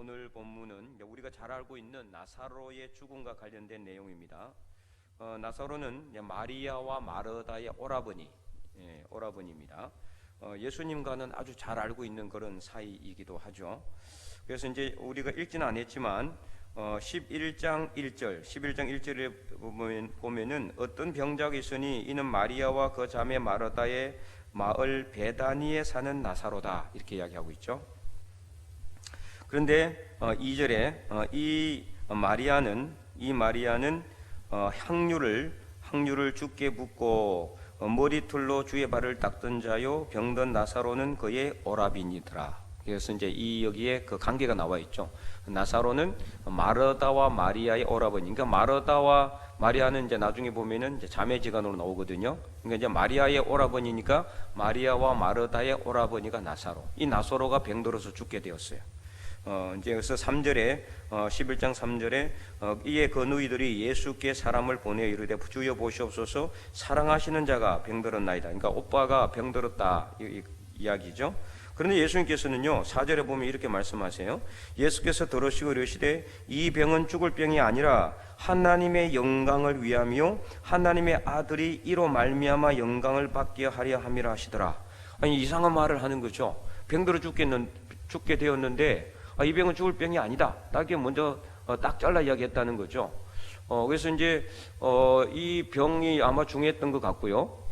오늘 본문은 우리가 잘 알고 있는 나사로의 죽음과 관련된 내용입니다. 나사로는 마리아와 마르다의 오라버니입니다. 예수님과는 아주 잘 알고 있는 그런 사이이기도 하죠. 그래서 이제 우리가 읽지는 않았지만 11장 1절에 보면은 어떤 병자가 있으니 이는 마리아와 그 자매 마르다의 마을 베다니에 사는 나사로다, 이렇게 이야기하고 있죠. 그런데 2절에 이 마리아는 향유를 주께 붓고 머리털로 주의 발을 닦던 자요 병든 나사로는 그의 오라비니더라. 그래서 이제 여기에 그 관계가 나와 있죠. 나사로는 마르다와 마리아의 오라버니. 그러니까 마르다와 마리아는 이제 나중에 보면은 이제 자매지간으로 나오거든요. 그러니까 이제 마리아의 오라버니니까 마리아와 마르다의 오라버니가 나사로. 이 나사로가 병들어서 죽게 되었어요. 이제 그래서 3절에 11장 3절에 이에 그 누이들이 예수께 사람을 보내어 이르되 주여 보시옵소서 사랑하시는 자가 병들었나이다. 그러니까 오빠가 병들었다 이 이야기죠. 그런데 예수님께서는요 4절에 보면 이렇게 말씀하세요. 예수께서 들으시고 이르시되 이 병은 죽을 병이 아니라 하나님의 영광을 위함이요 하나님의 아들이 이로 말미암아 영광을 받게 하려 함이라 하시더라. 아니 이상한 말을 하는 거죠. 병들어 죽게 되었는데 이 병은 죽을 병이 아니다. 딱히 먼저 딱 잘라 이야기했다는 거죠. 그래서 이제 이 병이 아마 중했던 것 같고요.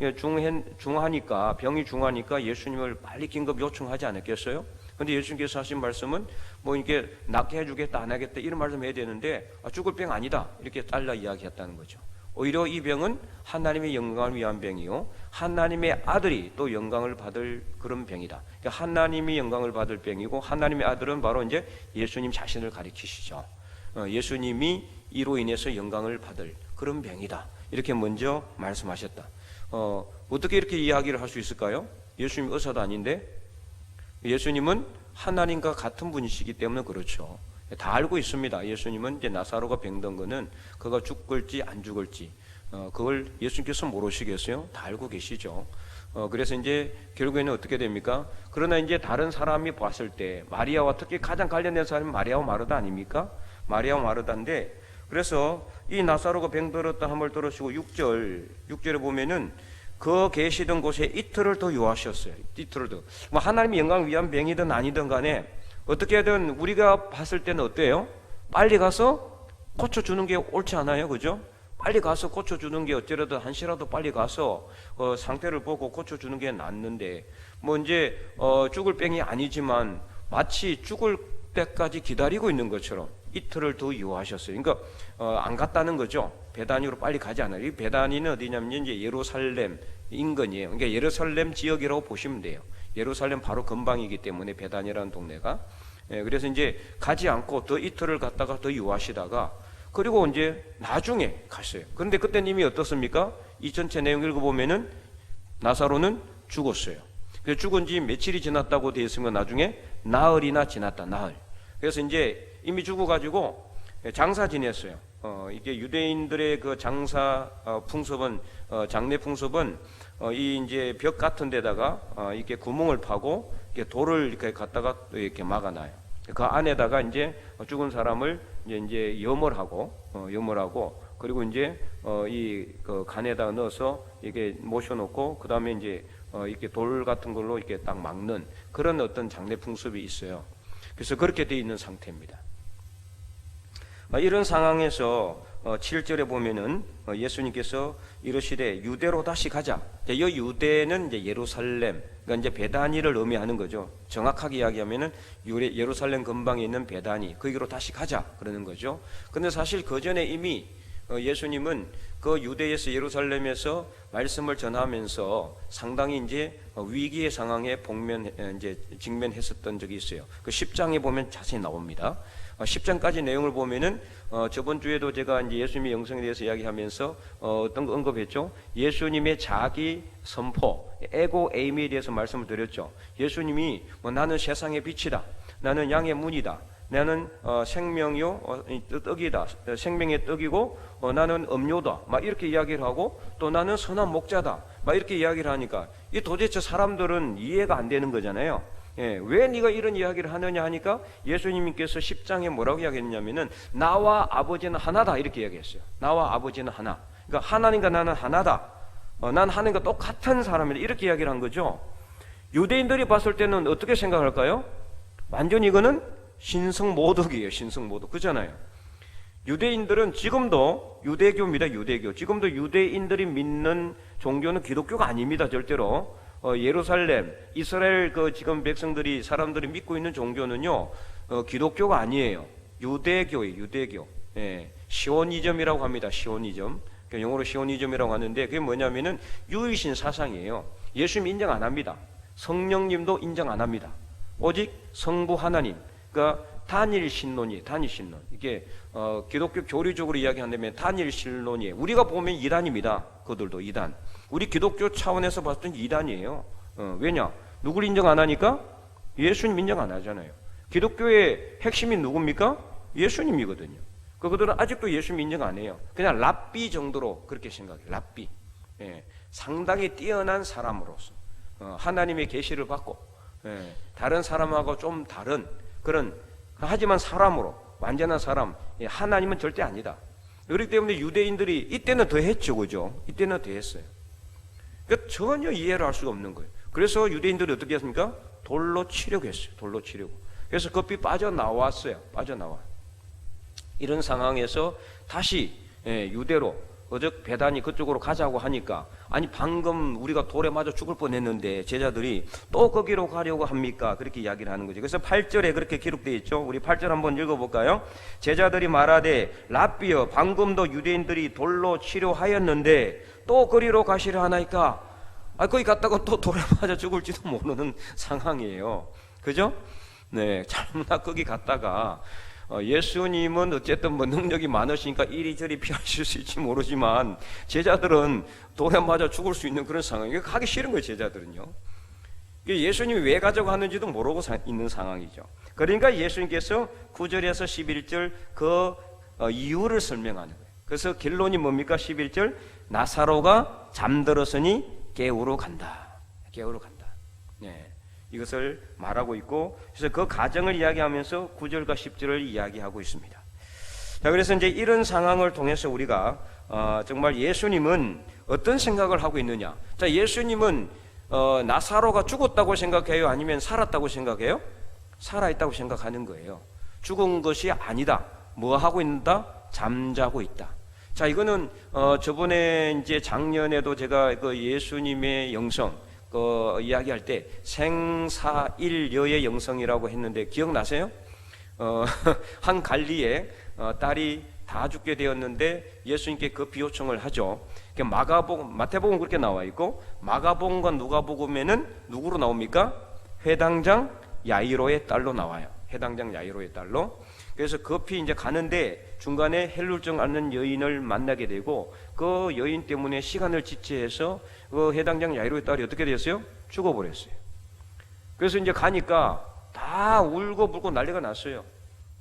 중하니까 병이 중하니까 예수님을 빨리 긴급 요청하지 않았겠어요? 그런데 예수님께서 하신 말씀은 뭐 이렇게 낫게 해주겠다 안 하겠다 이런 말씀해야 되는데 죽을 병 아니다 이렇게 잘라 이야기했다는 거죠. 오히려 이 병은 하나님의 영광을 위한 병이요 하나님의 아들이 또 영광을 받을 그런 병이다. 그러니까 하나님이 영광을 받을 병이고 하나님의 아들은 바로 이제 예수님 자신을 가리키시죠. 예수님이 이로 인해서 영광을 받을 그런 병이다. 이렇게 먼저 말씀하셨다. 어떻게 이렇게 이야기를 할 수 있을까요? 예수님 의사도 아닌데 예수님은 하나님과 같은 분이시기 때문에 그렇죠. 다 알고 있습니다. 예수님은 이제 나사로가 병든 거는 그가 죽을지 안 죽을지 그걸 예수님께서 모르시겠어요? 다 알고 계시죠. 그래서 이제 결국에는 어떻게 됩니까? 그러나 이제 다른 사람이 봤을 때 마리아와 특히 가장 관련된 사람이 마리아와 마르다 아닙니까? 마리아와 마르다인데 그래서 이 나사로가 병들었다 함을 들으시고 6절에 보면은 그 계시던 곳에 이틀을 더 유하셨어요. 이틀을 더. 뭐 하나님의 영광을 위한 병이든 아니든 간에 어떻게든 우리가 봤을 때는 어때요? 빨리 가서 고쳐주는 게 옳지 않아요? 그죠? 빨리 가서 고쳐주는 게 어찌라도 한시라도 빨리 가서 상태를 보고 고쳐주는 게 낫는데 뭐 이제 죽을 병이 아니지만 마치 죽을 때까지 기다리고 있는 것처럼 이틀을 더 유하셨어요. 그러니까 안 갔다는 거죠. 베다니로 빨리 가지 않아요. 이 베다니는 어디냐면 이제 예루살렘 인근이에요. 그러니까 예루살렘 지역이라고 보시면 돼요. 예루살렘 바로 근방이기 때문에 베다니라는 동네가. 그래서 이제 가지 않고 더 이틀을 갔다가 더 유하시다가 그리고 이제 나중에 갔어요. 그런데 그때는 이미 어떻습니까? 이 전체 내용 읽어보면은 나사로는 죽었어요. 그래서 죽은 지 며칠이 지났다고 되어 있으면 나중에 나흘이나 지났다. 나흘. 그래서 이제 이미 죽어가지고 장사 지냈어요. 이게 유대인들의 그 장사 풍습은 장례 풍습은 이 이제 벽 같은 데다가 이렇게 구멍을 파고 이렇게 돌을 이렇게 갖다가 또 이렇게 막아놔요. 그 안에다가 이제 죽은 사람을 이제 염을 하고 그리고 이제 이 그 간에다가 넣어서 이렇게 모셔놓고 그 다음에 이제 이렇게 돌 같은 걸로 이렇게 딱 막는 그런 어떤 장례 풍습이 있어요. 그래서 그렇게 되어 있는 상태입니다. 이런 상황에서 7절에 보면은 예수님께서 이르시되 유대로 다시 가자. 이 유대는 이제 예루살렘, 그러니까 이제 베다니를 의미하는 거죠. 정확하게 이야기하면은 예루살렘 근방에 있는 베다니, 거기로 다시 가자 그러는 거죠. 근데 사실 그 전에 이미 예수님은 그 유대에서 예루살렘에서 말씀을 전하면서 상당히 이제 위기의 상황에 직면했었던 적이 있어요. 그 10장에 보면 자세히 나옵니다. 10장까지 내용을 보면은 저번 주에도 제가 이제 예수님의 영성에 대해서 이야기하면서 어떤 거 언급했죠. 예수님의 자기 선포, 에고 에이미에 대해서 말씀을 드렸죠. 예수님이 나는 세상의 빛이다. 나는 양의 문이다. 나는 생명이요 떡이다. 생명의 떡이고 나는 음료다. 막 이렇게 이야기를 하고 또 나는 선한 목자다. 막 이렇게 이야기를 하니까 이 도대체 사람들은 이해가 안 되는 거잖아요. 왜 네가 이런 이야기를 하느냐 하니까 예수님께서 10장에 뭐라고 이야기했냐면은 나와 아버지는 하나다 이렇게 이야기했어요. 나와 아버지는 하나. 그러니까 하나님과 나는 하나다. 난 하나님과 똑같은 사람이다 이렇게 이야기를 한 거죠. 유대인들이 봤을 때는 어떻게 생각할까요? 완전히 이거는 신성모독이에요. 신성모독. 그잖아요. 유대인들은 지금도 유대교입니다. 유대교. 지금도 유대인들이 믿는 종교는 기독교가 아닙니다. 절대로. 예루살렘, 이스라엘 지금 백성들이 사람들이 믿고 있는 종교는요, 기독교가 아니에요. 유대교예요. 유대교. 시오니즘이라고 합니다. 시오니즘. 영어로 시오니즘이라고 하는데 그게 뭐냐면은 유이신 사상이에요. 예수님 인정 안 합니다. 성령님도 인정 안 합니다. 오직 성부 하나님. 그러니까 단일 신론이에요. 단일 신론. 이게 기독교 교리적으로 이야기한다면 단일 신론이에요. 우리가 보면 이단입니다. 그들도 이단. 우리 기독교 차원에서 봤을 때는 이단이에요. 왜냐? 누굴 인정 안 하니까? 예수님 인정 안 하잖아요. 기독교의 핵심이 누굽니까? 예수님이거든요. 그들은 아직도 예수님 인정 안 해요. 그냥 랍비 정도로 그렇게 생각해요. 랍비. 상당히 뛰어난 사람으로서 하나님의 계시를 받고 다른 사람하고 좀 다른 그런, 하지만 사람으로 완전한 사람, 하나님은 절대 아니다. 그렇기 때문에 유대인들이 이때는 더 했죠. 그죠? 이때는 더 했어요. 그러니까 전혀 이해를 할 수가 없는 거예요. 그래서 유대인들이 어떻게 했습니까? 돌로 치려고 했어요. 돌로 치려고. 그래서 급히 빠져나왔어요. 빠져나와. 이런 상황에서 다시 유대로 어적 배단이 그쪽으로 가자고 하니까, 아니 방금 우리가 돌에 맞아 죽을 뻔했는데 제자들이 또 거기로 가려고 합니까? 그렇게 이야기를 하는 거죠. 그래서 8절에 그렇게 기록되어 있죠. 우리 8절 한번 읽어볼까요? 제자들이 말하되 랍비여 방금도 유대인들이 돌로 치려 하였는데 또 거리로 가시려 하나이까? 거기 갔다가 또 돌에 맞아 죽을지도 모르는 상황이에요. 그죠? 네, 잘못 거기 갔다가 예수님은 어쨌든 뭐 능력이 많으시니까 이리저리 피하실 수 있지 모르지만 제자들은 돌에 맞아 죽을 수 있는 그런 상황이에요. 가기 싫은 거예요. 제자들은요. 예수님이 왜 가자고 하는지도 모르고 있는 상황이죠. 그러니까 예수님께서 9절에서 11절 그 이유를 설명하는 거예요. 그래서 결론이 뭡니까? 11절 나사로가 잠들었으니 깨우러 간다. 깨우러 간다. 네. 이것을 말하고 있고, 그래서 그 가정을 이야기하면서 9절과 10절을 이야기하고 있습니다. 자, 그래서 이제 이런 상황을 통해서 우리가 정말 예수님은 어떤 생각을 하고 있느냐? 자, 예수님은 나사로가 죽었다고 생각해요? 아니면 살았다고 생각해요? 살아있다고 생각하는 거예요. 죽은 것이 아니다. 뭐 하고 있다? 잠자고 있다. 자, 이거는 저번에 이제 작년에도 제가 그 예수님의 영성 이야기할 때 생사일여의 영성이라고 했는데 기억나세요? 한 관리에 딸이 다 죽게 되었는데 예수님께 그 비호청을 하죠. 마가복음, 마태복음 그렇게 나와 있고 마가복음과 누가복음에는 누구로 나옵니까? 회당장 야이로의 딸로 나와요. 회당장 야이로의 딸로. 그래서 급히 이제 가는데 중간에 헬룰증 앓는 여인을 만나게 되고 그 여인 때문에 시간을 지체해서 그 해당장 야이로의 딸이 어떻게 됐어요? 죽어버렸어요. 그래서 이제 가니까 다 울고 불고 난리가 났어요.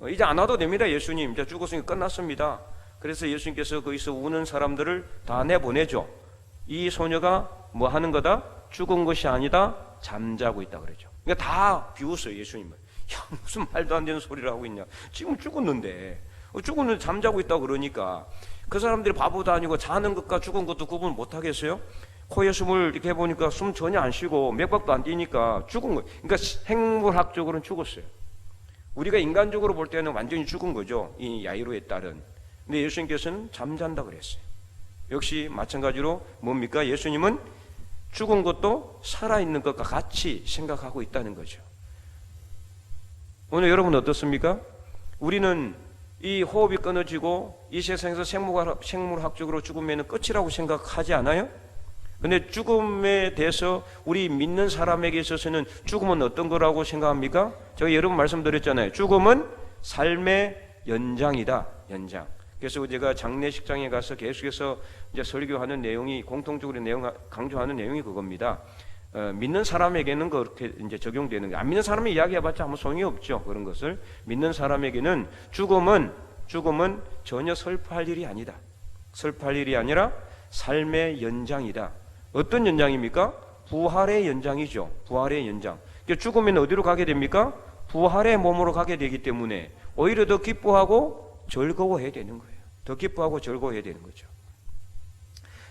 이제 안 와도 됩니다. 예수님 이제 죽었으니까 끝났습니다. 그래서 예수님께서 거기서 우는 사람들을 다 내보내죠. 이 소녀가 뭐 하는 거다? 죽은 것이 아니다. 잠자고 있다 그러죠. 그러니까 다 비웃어요. 예수님을. 야, 무슨 말도 안 되는 소리를 하고 있냐. 지금 죽었는데 잠자고 있다고 그러니까 그 사람들이 바보도 아니고 자는 것과 죽은 것도 구분 못 하겠어요? 코에 숨을 이렇게 해보니까 숨 전혀 안 쉬고 맥박도 안 뛰니까 죽은 거예요. 그러니까 생물학적으로는 죽었어요. 우리가 인간적으로 볼 때는 완전히 죽은 거죠. 이 야이로의 딸은. 근데 예수님께서는 잠잔다 그랬어요. 역시 마찬가지로 뭡니까? 예수님은 죽은 것도 살아있는 것과 같이 생각하고 있다는 거죠. 오늘 여러분 어떻습니까? 우리는 이 호흡이 끊어지고 이 세상에서 생물학적으로 죽으면 끝이라고 생각하지 않아요? 근데 죽음에 대해서 우리 믿는 사람에게 있어서는 죽음은 어떤 거라고 생각합니까? 제가 여러 번 말씀드렸잖아요. 죽음은 삶의 연장이다. 연장. 그래서 제가 장례식장에 가서 계속해서 이제 설교하는 내용이 공통적으로 강조하는 내용이 그겁니다. 믿는 사람에게는 그렇게 이제 적용되는 게, 안 믿는 사람이 이야기해봤자 아무 소용이 없죠. 그런 것을 믿는 사람에게는 죽음은 전혀 슬퍼할 일이 아니다. 슬퍼할 일이 아니라 삶의 연장이다. 어떤 연장입니까? 부활의 연장이죠. 부활의 연장. 죽으면 어디로 가게 됩니까? 부활의 몸으로 가게 되기 때문에 오히려 더 기뻐하고 즐거워해야 되는 거예요. 더 기뻐하고 즐거워해야 되는 거죠.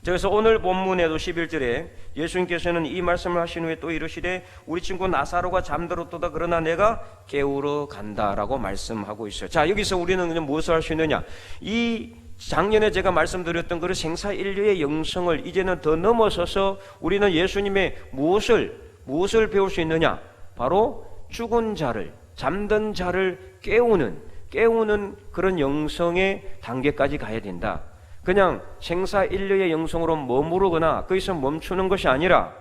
그래서 오늘 본문에도 11절에 예수님께서는 이 말씀을 하신 후에 또 이르시되 우리 친구 나사로가 잠들었도다 그러나 내가 깨우러 간다라고 말씀하고 있어요. 자, 여기서 우리는 무엇을 할 수 있느냐? 이 작년에 제가 말씀드렸던 그 생사인류의 영성을 이제는 더 넘어서서 우리는 예수님의 무엇을 배울 수 있느냐? 바로 죽은 자를, 잠든 자를 깨우는 그런 영성의 단계까지 가야 된다. 그냥 생사인류의 영성으로 머무르거나 거기서 멈추는 것이 아니라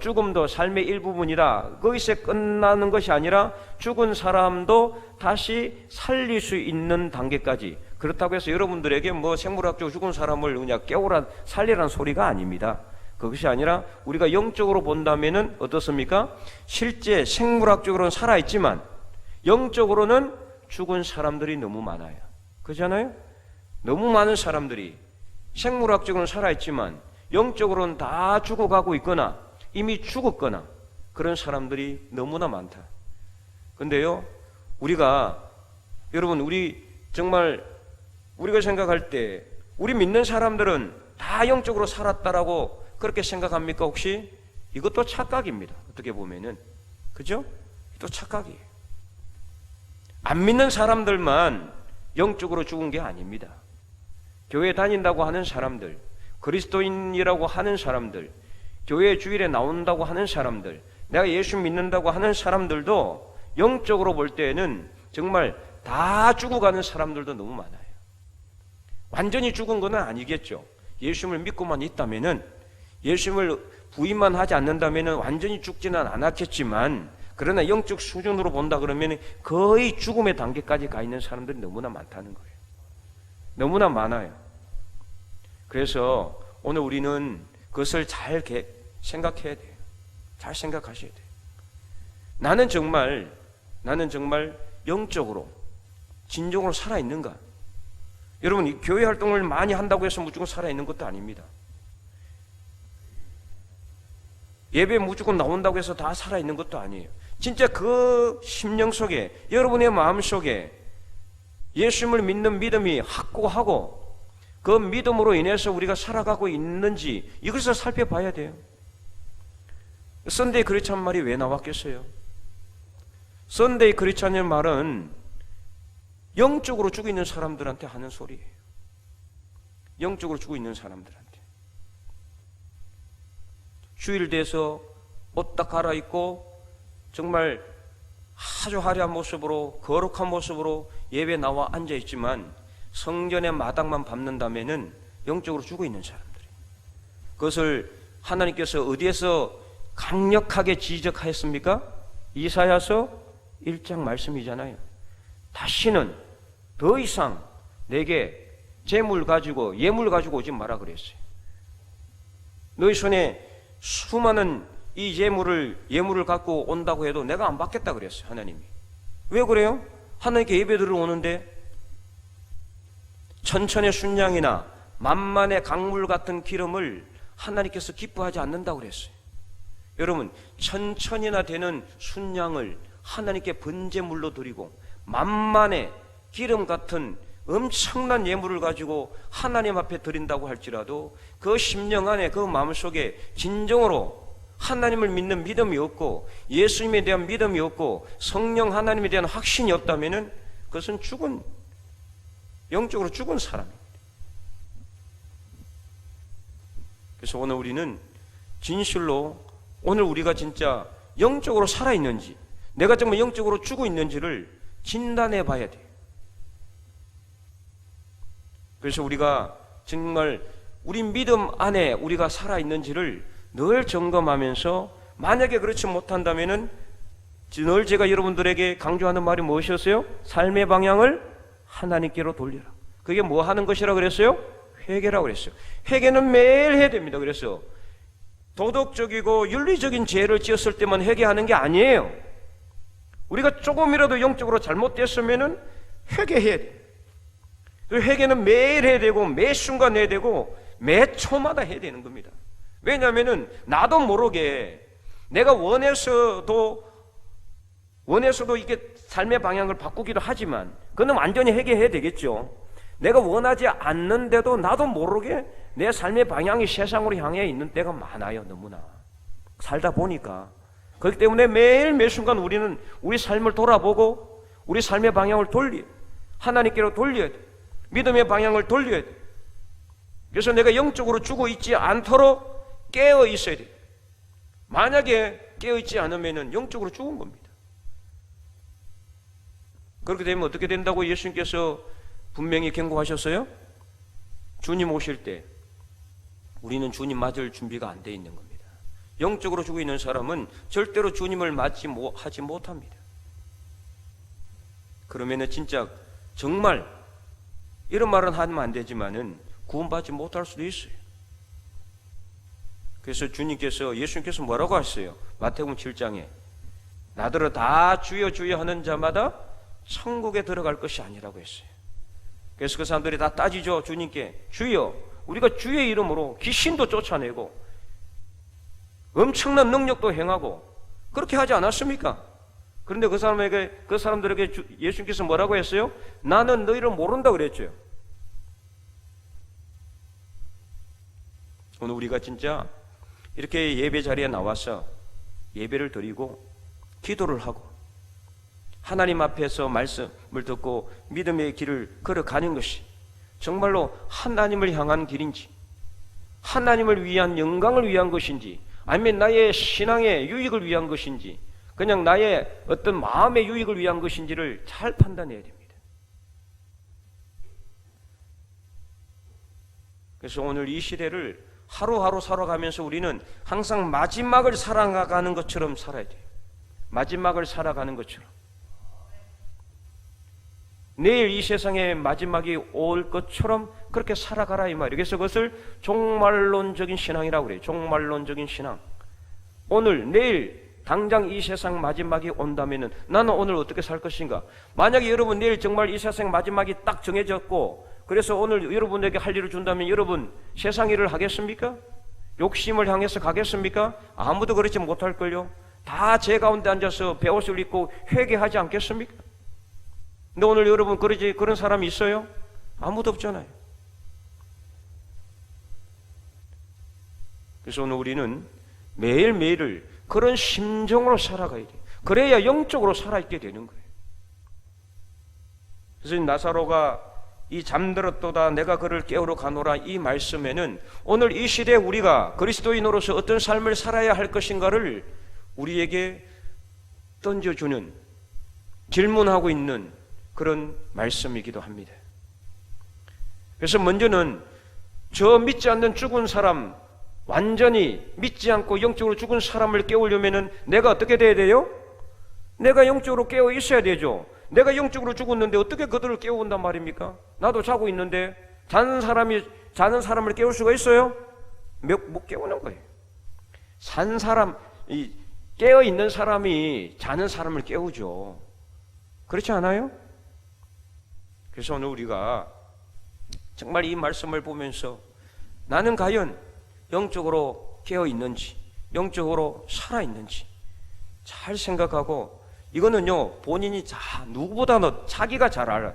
죽음도 삶의 일부분이다. 거기서 끝나는 것이 아니라 죽은 사람도 다시 살릴 수 있는 단계까지. 그렇다고 해서 여러분들에게 생물학적으로 죽은 사람을 그냥 깨우라 살리라는 소리가 아닙니다. 그것이 아니라 우리가 영적으로 본다면은 어떻습니까? 실제 생물학적으로는 살아있지만 영적으로는 죽은 사람들이 너무 많아요. 그렇잖아요? 너무 많은 사람들이 생물학적으로는 살아있지만 영적으로는 다 죽어가고 있거나 이미 죽었거나 그런 사람들이 너무나 많다. 근데요, 여러분, 우리가 생각할 때 우리 믿는 사람들은 다 영적으로 살았다라고 그렇게 생각합니까? 혹시? 이것도 착각입니다. 어떻게 보면은. 그죠? 또 착각이에요. 안 믿는 사람들만 영적으로 죽은 게 아닙니다. 교회 다닌다고 하는 사람들, 그리스도인이라고 하는 사람들, 교회 주일에 나온다고 하는 사람들, 내가 예수 믿는다고 하는 사람들도 영적으로 볼 때는 정말 다 죽어가는 사람들도 너무 많아요. 완전히 죽은 건 아니겠죠. 예수님을 믿고만 있다면은, 예수님을 부인만 하지 않는다면은 완전히 죽지는 않았겠지만, 그러나 영적 수준으로 본다 그러면 거의 죽음의 단계까지 가 있는 사람들이 너무나 많다는 거예요. 너무나 많아요. 그래서 오늘 우리는 그것을 잘 생각해야 돼요. 잘 생각하셔야 돼요. 나는 정말 영적으로 진정으로 살아있는가? 여러분, 교회 활동을 많이 한다고 해서 무조건 살아있는 것도 아닙니다. 예배 무조건 나온다고 해서 다 살아있는 것도 아니에요. 진짜 그 심령 속에, 여러분의 마음 속에 예수님을 믿는 믿음이 확고하고 그 믿음으로 인해서 우리가 살아가고 있는지 이것을 살펴봐야 돼요. 썬데이 크리스찬 말이 왜 나왔겠어요? 썬데이 크리스찬의 말은 영적으로 죽어 있는 사람들한테 하는 소리예요. 영적으로 죽어 있는 사람들한테. 주일 돼서 옷 딱 갈아입고 정말 아주 화려한 모습으로, 거룩한 모습으로 예배 나와 앉아있지만 성전의 마당만 밟는다면은 영적으로 죽어 있는 사람들이에요. 그것을 하나님께서 어디에서 강력하게 지적하였습니까? 이사야서 1장 말씀이잖아요. 다시는 더 이상 내게 예물 가지고 오지 마라 그랬어요. 너희 손에 수많은 이 예물을 갖고 온다고 해도 내가 안 받겠다 그랬어요. 하나님이. 왜 그래요? 하나님께 예배드리러 오는데 천천의 순양이나 만만의 강물 같은 기름을 하나님께서 기뻐하지 않는다고 그랬어요. 여러분, 천천이나 되는 순양을 하나님께 번제물로 드리고 만만의 기름 같은 엄청난 예물을 가지고 하나님 앞에 드린다고 할지라도 그 심령 안에, 그 마음속에 진정으로 하나님을 믿는 믿음이 없고 예수님에 대한 믿음이 없고 성령 하나님에 대한 확신이 없다면은 그것은 영적으로 죽은 사람입니다. 그래서 오늘 우리는 진실로 오늘 우리가 진짜 영적으로 살아있는지, 내가 정말 영적으로 죽어 있는지를 진단해 봐야 돼요. 그래서 우리가 정말 우리 믿음 안에 우리가 살아있는지를 늘 점검하면서, 만약에 그렇지 못한다면은 늘 제가 여러분들에게 강조하는 말이 무엇이었어요? 삶의 방향을 하나님께로 돌려라. 그게 뭐 하는 것이라 그랬어요? 회개라고 그랬어요. 회개는 매일 해야 됩니다. 그래서 도덕적이고 윤리적인 죄를 지었을 때만 회개하는 게 아니에요. 우리가 조금이라도 영적으로 잘못됐으면은 회개해야 돼요. 회개는 매일 해야 되고 매 순간 해야 되고 매 초마다 해야 되는 겁니다. 왜냐하면은 나도 모르게 내가 원해서도 원해서도 이게 삶의 방향을 바꾸기도 하지만 그는 완전히 회개해야 되겠죠. 내가 원하지 않는데도 나도 모르게 내 삶의 방향이 세상으로 향해 있는 때가 많아요. 너무나 살다 보니까. 그렇기 때문에 매일 매순간 우리는 우리 삶을 돌아보고 우리 삶의 방향을 하나님께로 돌려야 돼. 믿음의 방향을 돌려야 돼. 그래서 내가 영적으로 죽어 있지 않도록 깨어 있어야 돼. 만약에 깨어 있지 않으면 영적으로 죽은 겁니다. 그렇게 되면 어떻게 된다고 예수님께서 분명히 경고하셨어요? 주님 오실 때 우리는 주님 맞을 준비가 안 돼 있는 겁니다. 영적으로 죽어 있는 사람은 절대로 주님을 하지 못합니다. 그러면은 진짜 정말 이런 말은 하면 안 되지만은 구원받지 못할 수도 있어요. 그래서 예수님께서 뭐라고 하셨어요? 마태복음 7장에 나더러 다 주여 주여 하는 자마다 천국에 들어갈 것이 아니라고 했어요. 그래서 그 사람들이 다 따지죠. 주님께 주여, 우리가 주의 이름으로 귀신도 쫓아내고 엄청난 능력도 행하고 그렇게 하지 않았습니까? 그런데 그 사람들에게 예수님께서 뭐라고 했어요? 나는 너희를 모른다 그랬죠. 오늘 우리가 진짜 이렇게 예배 자리에 나와서 예배를 드리고 기도를 하고 하나님 앞에서 말씀을 듣고 믿음의 길을 걸어가는 것이 정말로 하나님을 향한 길인지, 하나님을 위한 영광을 위한 것인지, 아니면 나의 신앙의 유익을 위한 것인지, 그냥 나의 어떤 마음의 유익을 위한 것인지를 잘 판단해야 됩니다. 그래서 오늘 이 시대를 하루하루 살아가면서 우리는 항상 마지막을 살아가는 것처럼 살아야 돼요. 마지막을 살아가는 것처럼. 내일 이 세상에 마지막이 올 것처럼 그렇게 살아가라 이 말이에요. 그래서 그것을 종말론적인 신앙이라고 그래요. 종말론적인 신앙. 오늘 내일 당장 이 세상 마지막이 온다면은 나는 오늘 어떻게 살 것인가? 만약에 여러분 내일 정말 이 세상 마지막이 딱 정해졌고 그래서 오늘 여러분에게 할 일을 준다면 여러분 세상 일을 하겠습니까? 욕심을 향해서 가겠습니까? 아무도 그렇지 못할걸요. 다 제 가운데 앉아서 배옷을 입고 회개하지 않겠습니까? 근데 오늘 여러분 그런 사람이 있어요? 아무도 없잖아요. 그래서 오늘 우리는 매일매일을 그런 심정으로 살아가야 돼요. 그래야 영적으로 살아있게 되는 거예요. 그래서 나사로가 이 잠들었도다 내가 그를 깨우러 가노라 이 말씀에는 오늘 이 시대에 우리가 그리스도인으로서 어떤 삶을 살아야 할 것인가를 우리에게 던져주는, 질문하고 있는 그런 말씀이기도 합니다. 그래서 먼저는 저 믿지 않는 죽은 사람, 완전히 믿지 않고 영적으로 죽은 사람을 깨우려면은 내가 어떻게 돼야 돼요? 내가 영적으로 깨어 있어야 되죠. 내가 영적으로 죽었는데 어떻게 그들을 깨운단 말입니까? 나도 자고 있는데 자는 사람을 깨울 수가 있어요? 못 깨우는 거예요. 깨어 있는 사람이 자는 사람을 깨우죠. 그렇지 않아요? 그래서 오늘 우리가 정말 이 말씀을 보면서 나는 과연 영적으로 깨어 있는지, 영적으로 살아 있는지 잘 생각하고, 이거는요 본인이 누구보다도 자기가 잘 알아요.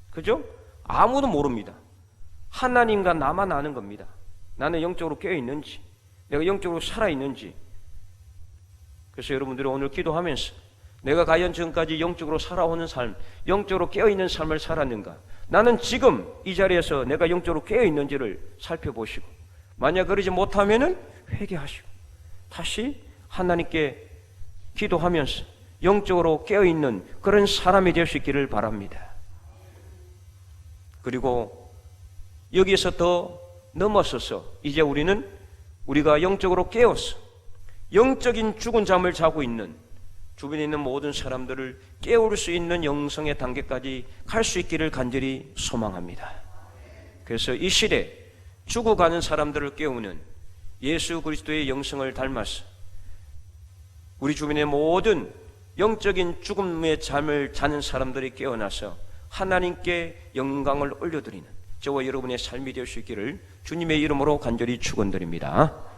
그죠? 아무도 모릅니다. 하나님과 나만 아는 겁니다. 나는 영적으로 깨어 있는지, 내가 영적으로 살아 있는지. 그래서 여러분들이 오늘 기도하면서 내가 과연 지금까지 영적으로 살아오는 삶, 영적으로 깨어있는 삶을 살았는가? 나는 지금 이 자리에서 내가 영적으로 깨어있는지를 살펴보시고, 만약 그러지 못하면은 회개하시고 다시 하나님께 기도하면서 영적으로 깨어있는 그런 사람이 될 수 있기를 바랍니다. 그리고 여기에서 더 넘어서서 이제 우리가 영적으로 깨어서 영적인 죽은 잠을 자고 있는 주변에 있는 모든 사람들을 깨울 수 있는 영성의 단계까지 갈 수 있기를 간절히 소망합니다. 그래서 이 시대 죽어가는 사람들을 깨우는 예수 그리스도의 영성을 닮아서 우리 주변의 모든 영적인 죽음의 잠을 자는 사람들이 깨어나서 하나님께 영광을 올려드리는 저와 여러분의 삶이 될 수 있기를 주님의 이름으로 간절히 축원드립니다.